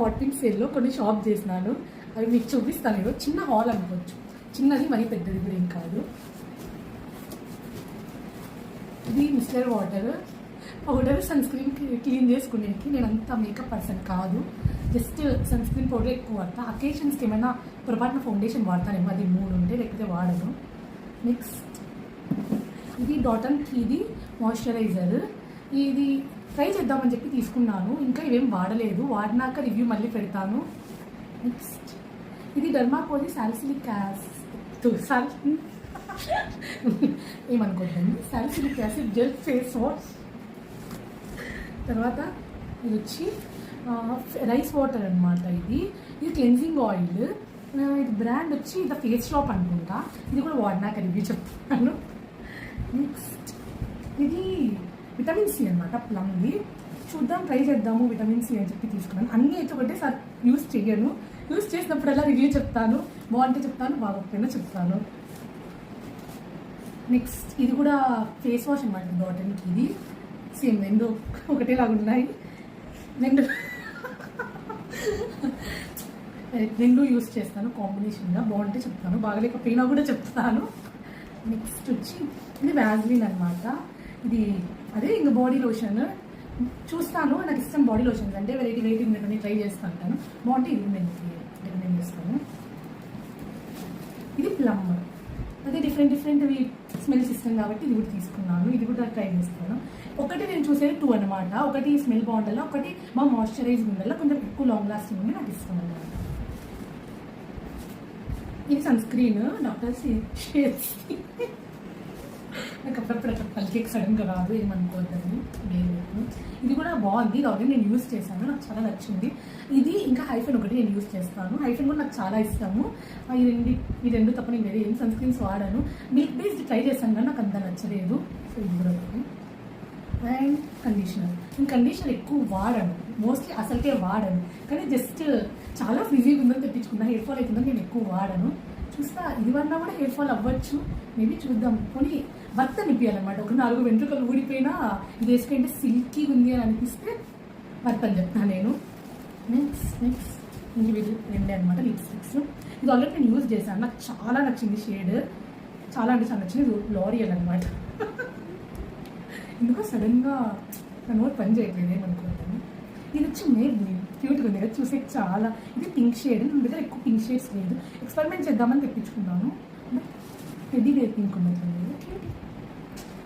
Hot pink సేల్లో కొన్ని shop చేసినాను, అవి మీకు చూపిస్తాను. ఏదో చిన్న హాల్ అనుకోవచ్చు, చిన్నది మరీ పెద్దది కూడా ఏం కాదు. ఇది mister powder sunscreen clean చేసుకునేకి. నేను అంత మేకప్ పర్సన్ కాదు, జస్ట్ సన్ స్క్రీన్ పౌడర్ ఎక్కువ వాడతా. అకేషన్స్కి ఏమైనా పొరపాటున ఫౌండేషన్ వాడతానేమో, అది 3 ఉంటే, లేకపోతే వాడను. నెక్స్ట్ ఇది డాటన్ ఇది మాయిశ్చరైజర్. ఇది ట్రై చేద్దామని చెప్పి తీసుకున్నాను, ఇంకా ఇవేం వాడలేదు, వాడినాక రివ్యూ మళ్ళీ పెడతాను. నెక్స్ట్ ఇది డర్మాకోలి సాలిసిలిక్ యాసిడ్ ఏమనుకోండి, salicylic acid gel face wash. తర్వాత ఇది వచ్చి రైస్ వాటర్ అనమాట. ఇది క్లెన్జింగ్ ఆయిల్. ఇది బ్రాండ్ వచ్చి ఇది ఫేస్ షాప్ అనుకుంటా. ఇది కూడా వాడినాక రివ్యూ చెప్తాను. నెక్స్ట్ ఇది విటమిన్ సి అనమాట, ప్లమ్ది. చూద్దాం, ట్రై చేద్దాము విటమిన్ సి అని చెప్పి తీసుకున్నాను. అన్నీ అయితే ఒకటేసారి యూస్ చేయను, యూస్ చేసినప్పుడల్లా రివ్యూ చెప్తాను. బాగుంటే చెప్తాను, బాగోకపోయినా చెప్తాను. నెక్స్ట్ ఇది కూడా ఫేస్ వాష్ అనమాట, డాటన్కి. ఇది సేమ్ 2 ఒకటేలాగా ఉన్నాయి. 2 యూస్ చేస్తాను కాంబినేషన్గా, బాగుంటే చెప్తాను, బాగలేకపోయినా కూడా చెప్తాను. నెక్స్ట్ వచ్చి ఇది వ్యాజ్లిన్ అనమాట. ఇది అదే ఇంకా బాడీ లోషన్ చూస్తాను, నాకు ఇష్టం బాడీ లోషన్స్ అంటే వెరైటీ కొన్ని ట్రై చేస్తూ ఉంటాను. బాగుంటే ఇది నేను రికమెండ్ చేస్తాను. ఇది ప్లమ్, అదే డిఫరెంట్ స్మెల్స్ ఇష్టం కాబట్టి ఇది కూడా తీసుకున్నాను, ఇది కూడా ట్రై చేస్తాను. ఒకటి నేను చూసేది 2 అనమాట. ఒకటి స్మెల్ బాగుండాలి, ఒకటి బాగా మాయిశ్చరైజ్ ఉండాలి, కొంచెం ఎక్కువ లాంగ్ లాస్టింగ్ ఉండి నాకు ఇష్టం అనమాట. ఇది సన్ స్క్రీన్ డాక్టర్ నాకు అప్పుడప్పుడు పలికేకి సడన్గా రాదు, ఏమనుకోవద్దని. ఇది కూడా బాగుంది, ఇది ఆల్రెడీ నేను యూస్ చేశాను, నాకు చాలా నచ్చింది. ఇది ఇంకా హైఫెన్ ఒకటి నేను యూస్ చేస్తాను, హైఫెన్ కూడా నాకు చాలా ఇష్టము. ఈ రెండు తప్ప నేను వేరే ఏం సన్ స్క్రీన్స్ వాడాను. మిల్క్ బేస్డ్ ట్రై చేశాను కానీ నాకు అంత నచ్చలేదు, సో ఇది కూడా ఒకటి. అండ్ నేను కండిషనర్ ఎక్కువ వాడను, మోస్ట్లీ అసలుకే వాడను, కానీ జస్ట్ చాలా ఫ్రిజీగా ఉందని తెప్పించుకున్నా. హెయిర్ ఫాల్ అవుతుందని నేను ఎక్కువ వాడను. చూస్తా, ఇది వన్నా కూడా హెయిర్ ఫాల్ అవ్వచ్చు, మేబీ చూద్దాం. కొని వర్త్ అనిపించాలన్నమాట. ఒక 4 వెంట్రుకలు ఊడిపోయినా ఇది వేసుకుంటే సిల్కీ ఉంది అని అనిపిస్తే వర్త్ అని చెప్తాను నేను. నెక్స్ట్ ఇది 2 అనమాట లిప్స్టిక్స్. ఇది ఆల్రెడీ నేను యూజ్ చేశాను, నాకు చాలా నచ్చింది షేడ్, చాలా అంటే చాలా నచ్చింది. లోరియల్ అనమాట. ఎందుకో సడన్గా నా నోట్ పని చేయట్లేదు, ఏమనుకుంటాను. ఇది వచ్చి మేబీ క్యూట్గా ఉంది కదా, చూసే చాలా. ఇది పింక్ షేడ్, నా దగ్గర ఎక్కువ పింక్ షేడ్స్ లేదు, ఎక్స్పెరిమెంట్ చేద్దామని తెప్పించుకున్నాను. హెవీ వేర్ పింక్ ఉన్నట్టుంది.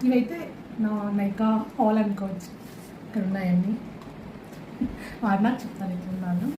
ఇవైతే నా నైకా హాల్ అనుకోవచ్చు, ఇక్కడ ఉన్నాయన్నీ. వాడినాక చెప్తాను ఎట్లున్నాను.